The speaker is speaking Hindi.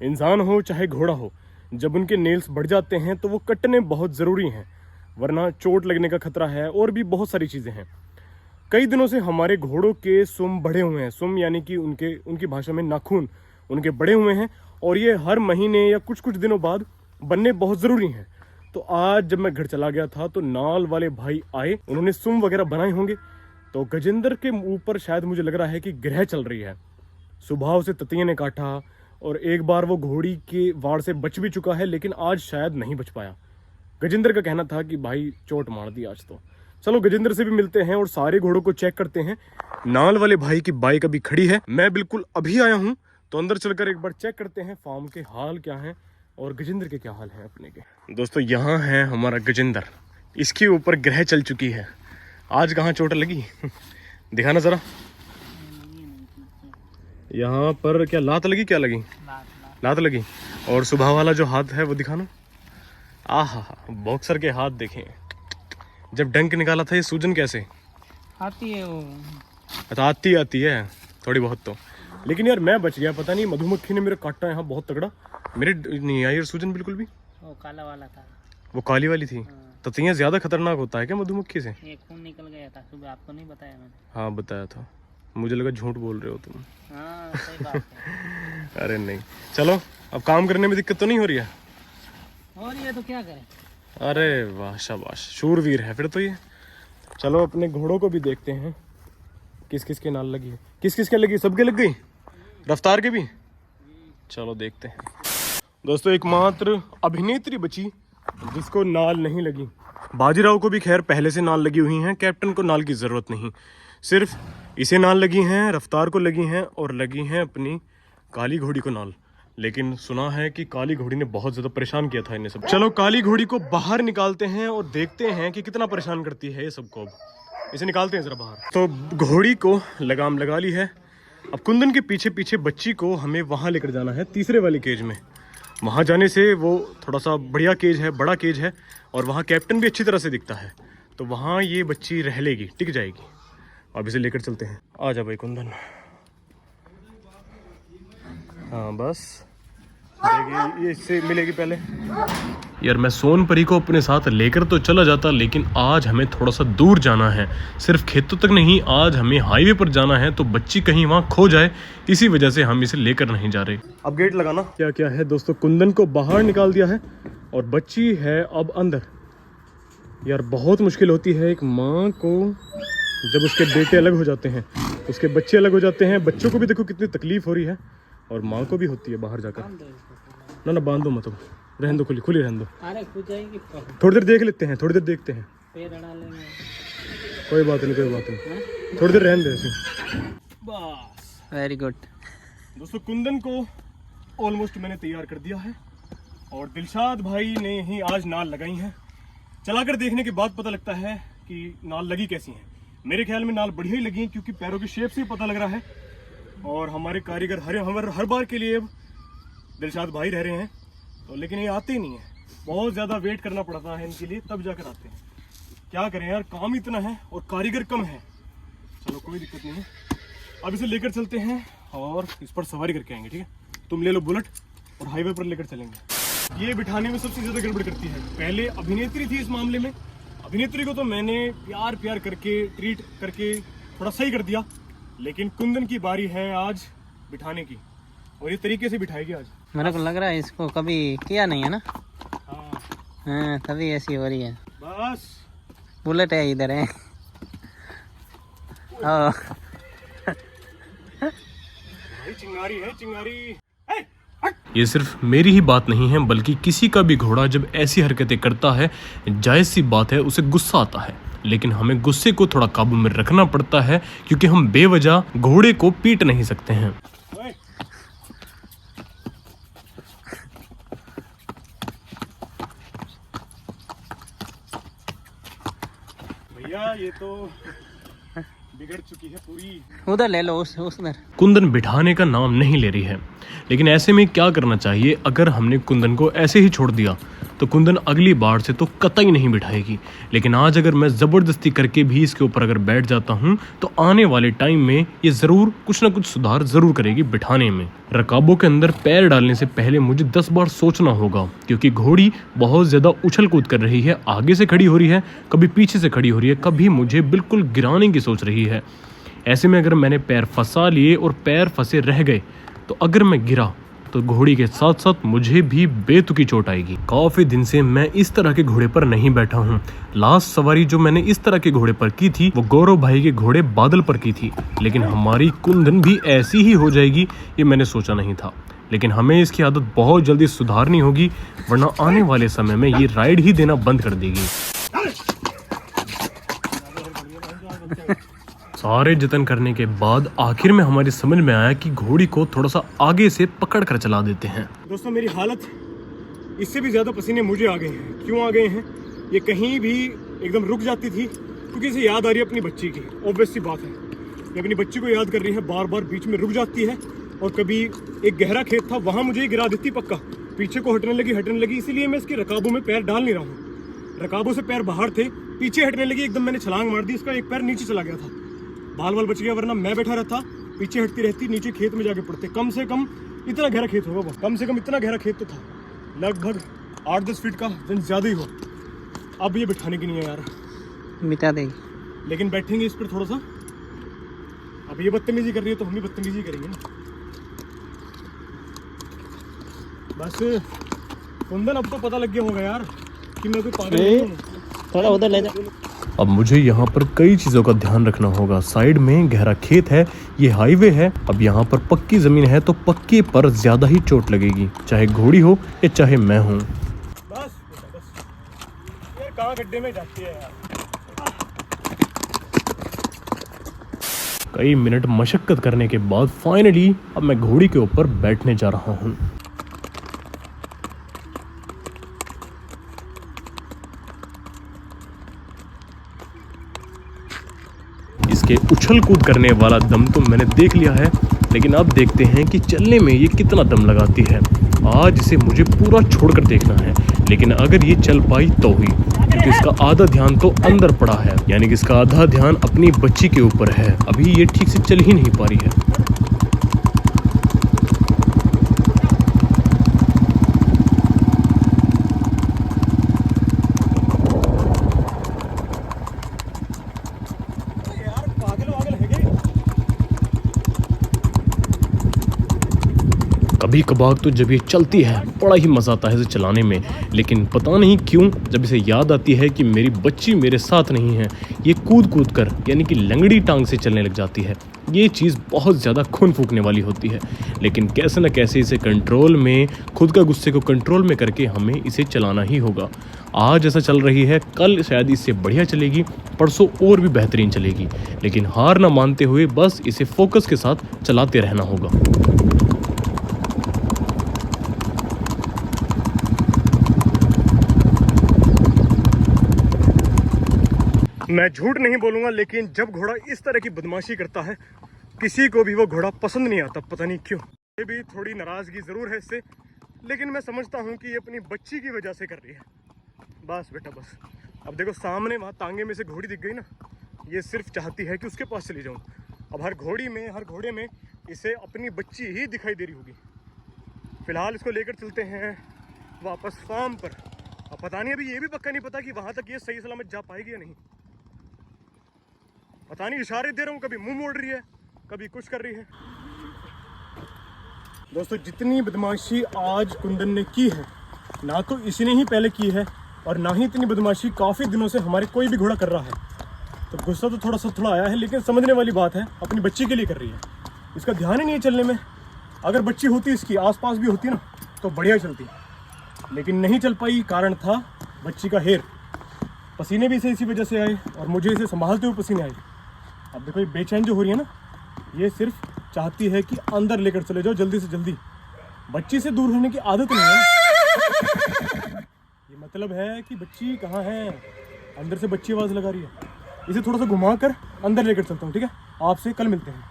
इंसान हो चाहे घोड़ा हो, जब उनके नेल्स बढ़ जाते हैं तो वो कटने बहुत ज़रूरी हैं, वरना चोट लगने का खतरा है और भी बहुत सारी चीज़ें हैं। कई दिनों से हमारे घोड़ों के सुम बढ़े हुए हैं। सुम यानी कि उनकी भाषा में नाखून उनके बढ़े हुए हैं और ये हर महीने या कुछ कुछ दिनों बाद बनने बहुत ज़रूरी हैं। तो आज जब मैं घर चला गया था तो नाल वाले भाई आए, उन्होंने सुम वगैरह बनाए होंगे। तो गजेंद्र के ऊपर शायद मुझे लग रहा है कि ग्रह चल रही है। सुबह उसे ततिये ने काटा और एक बार वो घोड़ी के वाड़ से बच भी चुका है, लेकिन आज शायद नहीं बच पाया। गजेंद्र का कहना था कि भाई चोट मार दी आज तो। चलो गजेंद्र से भी मिलते हैं और सारे घोड़ों को चेक करते हैं। नाल वाले भाई की बाइक अभी खड़ी है, मैं बिल्कुल अभी आया हूँ, तो अंदर चलकर एक बार चेक करते हैं फार्म के हाल क्या हैं और गजेंद्र के क्या हाल हैं अपने के। दोस्तों यहाँ है हमारा गजेंद्र, इसके ऊपर ग्रह चल चुकी है। आज कहाँ चोट लगी दिखाना जरा। यहाँ पर क्या लात लगी, क्या लगी? लात लगी। और सुबह वाला जो हाथ है वो दिखाना। आहा, बॉक्सर के हाथ देखें, जब डंक निकाला था ये सूजन कैसे आती है वो? अच्छा आती है थोड़ी बहुत तो, लेकिन यार मैं बच गया। पता नहीं मधुमक्खी ने मेरे काटा यहाँ बहुत तगड़ा, मेरे नहीं आई यार सूजन बिल्कुल भी। वो काला वाला था, वो काली वाली थी। ततियाँ ज्यादा खतरनाक होता है क्या मधुमक्खी से? ये खून निकल गया था सुबह, आपको नहीं बताया मैंने? हाँ बताया था, मुझे लगा झूठ बोल रहे हो तुम। हाँ सही बात है। अरे नहीं, चलो अब काम करने में दिक्कत तो नहीं हो रही है? और ये तो क्या करें। अरे वाह शाबाश, शूरवीर है फिर तो ये। चलो अपने घोड़ों को भी देखते हैं किस किस के नाल लगी है। किस किस के लगी? सबके लग गई, रफ्तार के भी। चलो देखते हैं। दोस्तों एकमात्र अभिनेत्री बची जिसको नाल नहीं लगी। बाजीराव को भी खैर पहले से नाल लगी हुई हैं, कैप्टन को नाल की ज़रूरत नहीं, सिर्फ इसे नाल लगी हैं, रफ्तार को लगी हैं और लगी हैं अपनी काली घोड़ी को नाल। लेकिन सुना है कि काली घोड़ी ने बहुत ज़्यादा परेशान किया था इन्हें सब। चलो काली घोड़ी को बाहर निकालते हैं और देखते हैं कि कितना परेशान करती है ये सबको। अब इसे निकालते हैं ज़रा बाहर। तो घोड़ी को लगाम लगा ली है। अब कुंदन के पीछे पीछे बच्ची को हमें वहाँ लेकर जाना है, तीसरे वाली केज में। वहाँ जाने से वो थोड़ा सा बढ़िया केज है, बड़ा केज है और वहाँ कैप्टन भी अच्छी तरह से दिखता है, तो वहाँ ये बच्ची रह लेगी, टिक जाएगी। अब इसे लेकर चलते हैं। आ जा भाई कुंदन। हाँ बस ये इससे मिलेगी पहले। यार मैं सोनपरी को अपने साथ लेकर तो चला जाता, लेकिन आज हमें थोड़ा सा दूर जाना है, सिर्फ खेतों तक नहीं, आज हमें हाईवे पर जाना है। तो बच्ची कहीं वहाँ खो जाए, इसी वजह से हम इसे लेकर नहीं जा रहे। अब गेट लगाना। क्या क्या है दोस्तों, कुंदन को बाहर निकाल दिया है और बच्ची है अब अंदर। यार बहुत मुश्किल होती है एक माँ को जब उसके बेटे अलग हो जाते हैं, उसके बच्चे अलग हो जाते हैं। बच्चों को भी देखो कितनी तकलीफ हो रही है और माँ को भी होती है बाहर जाकर। ना बांधो मत, रहने दो, खुली रहने दो। अरे खुद जाएगी, थोड़ी देर देख लेते हैं, थोड़ी देर देखते हैं। पैर अड़ा लेंगे, कोई बात नहीं, थोड़ी देर रहने दे ऐसे। बस वेरी गुड। दोस्तों कुंदन को ऑलमोस्ट मैंने तैयार कर दिया है और दिलशाद भाई ने ही आज नाल लगाई है। चलाकर देखने के बाद पता लगता है कि नाल लगी कैसी है। मेरे ख्याल में नाल बढ़िया ही लगी है, क्योंकि पैरों की शेप से ही पता लग रहा है। और हमारे कारीगर हर बार के लिए अब दिलशाद भाई रह रहे हैं, तो लेकिन ये आते ही नहीं है, बहुत ज़्यादा वेट करना पड़ता है इनके लिए, तब जाकर आते हैं। क्या करें यार, काम इतना है और कारीगर कम है। चलो कोई दिक्कत नहीं है, अब इसे लेकर चलते हैं और इस पर सवारी करके आएंगे। ठीक है, तुम ले लो बुलेट और हाईवे पर लेकर चलेंगे। ये बिठाने में सबसे ज़्यादा गड़बड़ करती है। पहले अभिनेत्री थी इस मामले में, अभिनेत्री को तो मैंने प्यार करके ट्रीट करके थोड़ा सही कर दिया, लेकिन कुंदन की बारी है आज बिठाने की और ये तरीके से बिठाएगी आज। मेरे को लग रहा है इसको कभी किया नहीं है ना। हाँ तभी ऐसी हो रही है। बस बुलेट है इधर है। भाई चिंगारी है, चिंगारी। ये सिर्फ मेरी ही बात नहीं है, बल्कि किसी का भी घोड़ा जब ऐसी हरकतें करता है, जायज़ सी बात है उसे गुस्सा आता है, लेकिन हमें गुस्से को थोड़ा काबू में रखना पड़ता है, क्योंकि हम बेवजह घोड़े को पीट नहीं सकते हैं। भैया ये तो बिगड़ चुकी है पूरी। उधर ले लो, उधर। कुंदन बिठाने का नाम नहीं ले रही है, लेकिन ऐसे में क्या करना चाहिए? अगर हमने कुंदन को ऐसे ही छोड़ दिया तो कुंदन अगली बार से तो कतई नहीं बिठाएगी। लेकिन आज अगर मैं ज़बरदस्ती करके भी इसके ऊपर अगर बैठ जाता हूँ तो आने वाले टाइम में ये ज़रूर कुछ ना कुछ सुधार ज़रूर करेगी बिठाने में। रकाबों के अंदर पैर डालने से पहले मुझे 10 बार सोचना होगा, क्योंकि घोड़ी बहुत ज़्यादा उछल कूद कर रही है, आगे से खड़ी हो रही है, कभी पीछे से खड़ी हो रही है, कभी मुझे बिल्कुल गिराने की सोच रही है। ऐसे में अगर मैंने पैर फंसा लिए और पैर फंसे रह गए तो अगर मैं गिरा तो घोड़ी के साथ साथ मुझे भी बेतुकी चोट आएगी। काफ़ी दिन से मैं इस तरह के घोड़े पर नहीं बैठा हूँ। लास्ट सवारी जो मैंने इस तरह के घोड़े पर की थी वो गौरव भाई के घोड़े बादल पर की थी, लेकिन हमारी कुंदन भी ऐसी ही हो जाएगी ये मैंने सोचा नहीं था। लेकिन हमें इसकी आदत बहुत जल्दी सुधारनी होगी, वरना आने वाले समय में ये राइड ही देना बंद कर देगी। सारे जतन करने के बाद आखिर में हमारी समझ में आया कि घोड़ी को थोड़ा सा आगे से पकड़ कर चला देते हैं। दोस्तों मेरी हालत इससे भी ज़्यादा पसीने मुझे आ गए हैं। क्यों आ गए हैं? ये कहीं भी एकदम रुक जाती थी क्योंकि इसे याद आ रही है अपनी बच्ची की। ऑब्वियस सी बात है, ये अपनी बच्ची को याद कर रही है, बार बार बीच में रुक जाती है। और कभी एक गहरा खेत था, वहाँ मुझे गिरा देती पक्का, पीछे को हटने लगी, इसीलिए मैं इसकी रकाबों में पैर डाल नहीं रहा हूँ। रकाबों से पैर बाहर थे, पीछे हटने लगी, एकदम मैंने छलांग मार दी, इसका एक पैर नीचे चला गया था, बाल बच गया, वरना मैं बैठा रहता, पीछे हटती रहती, नीचे खेत में जाके पड़ते। कम से कम इतना गहरा खेत होगा वो, कम से कम इतना गहरा खेत तो था, लगभग 8-10 फीट का, दिन ज़्यादा ही हो। अब ये बिठाने की नहीं है यार, मिटा देगी, लेकिन बैठेंगे इस पर थोड़ा सा। अब ये बदतमीजी कर रही है तो हम भी बदतमीजी करेंगे ना। बस कुंदन अब तो पता लग गया होगा यार कि मैं कोई पागल नहीं हूँ। थोड़ा उधर ले जा। अब मुझे यहाँ पर कई चीज़ों का ध्यान रखना होगा। साइड में गहरा खेत है, ये हाईवे है। अब यहाँ पर पक्की ज़मीन है तो पक्के पर ज़्यादा ही चोट लगेगी, चाहे घोड़ी हो या चाहे मैं हूँ। बस यार, कहाँ गड्ढे में जाती है यार। कई मिनट मशक्कत करने के बाद फाइनली अब मैं घोड़ी के ऊपर बैठने जा रहा हूँ। इसके उछल कूद करने वाला दम तो मैंने देख लिया है, लेकिन अब देखते हैं कि चलने में ये कितना दम लगाती है। आज इसे मुझे पूरा छोड़कर देखना है, लेकिन अगर ये चल पाई तो ही, क्योंकि इसका आधा ध्यान तो अंदर पड़ा है, यानी कि इसका आधा ध्यान अपनी बच्ची के ऊपर है। अभी ये ठीक से चल ही नहीं पा रही है। कभी कभार तो जब ये चलती है बड़ा ही मज़ा आता है इसे चलाने में, लेकिन पता नहीं क्यों जब इसे याद आती है कि मेरी बच्ची मेरे साथ नहीं है, ये कूद कूद कर यानी कि लंगड़ी टांग से चलने लग जाती है। ये चीज़ बहुत ज़्यादा खून फूकने वाली होती है, लेकिन कैसे न कैसे इसे कंट्रोल में, खुद का गुस्से को कंट्रोल में करके हमें इसे चलाना ही होगा। आज ऐसा चल रही है, कल शायद इससे बढ़िया चलेगी, परसों और भी बेहतरीन चलेगी, लेकिन हार ना मानते हुए बस इसे फोकस के साथ चलाते रहना होगा। मैं झूठ नहीं बोलूंगा, लेकिन जब घोड़ा इस तरह की बदमाशी करता है किसी को भी वो घोड़ा पसंद नहीं आता, पता नहीं क्यों। ये भी थोड़ी नाराज़गी ज़रूर है इससे, लेकिन मैं समझता हूँ कि ये अपनी बच्ची की वजह से कर रही है। बस बेटा बस। अब देखो सामने वहाँ तांगे में से घोड़ी दिख गई ना, ये सिर्फ चाहती है कि उसके पास चली जाऊँ। अब हर घोड़े में इसे अपनी बच्ची ही दिखाई दे रही होगी। फिलहाल इसको लेकर चलते हैं वापस फार्म पर। अब पता नहीं, अभी ये भी पक्का नहीं पता कि वहाँ तक ये सही सलामत जा पाएगी या नहीं। पता नहीं, इशारे दे रहा हूँ, कभी मुंह मोड़ रही है, कभी कुछ कर रही है। दोस्तों जितनी बदमाशी आज कुंदन ने की है, ना तो इसी ने ही पहले की है और ना ही इतनी बदमाशी काफ़ी दिनों से हमारे कोई भी घोड़ा कर रहा है। तो गुस्सा तो थोड़ा आया है, लेकिन समझने वाली बात है, अपनी बच्ची के लिए कर रही है। इसका ध्यान ही नहीं है चलने में। अगर बच्ची होती, इसकी आसपास भी होती ना, तो बढ़िया चलती, लेकिन नहीं चल पाई। कारण था बच्ची का हेयर। पसीने भी इसे इसी वजह से आए और मुझे इसे संभालते हुए पसीने आए। अब देखो ये बेचैन जो हो रही है ना, ये सिर्फ चाहती है कि अंदर लेकर चले जाओ जल्दी से जल्दी। बच्ची से दूर होने की आदत नहीं है। ये मतलब है कि बच्ची कहाँ है, अंदर से बच्ची आवाज़ लगा रही है। इसे थोड़ा सा घुमा कर अंदर लेकर चलता हूँ, ठीक है? आपसे कल मिलते हैं।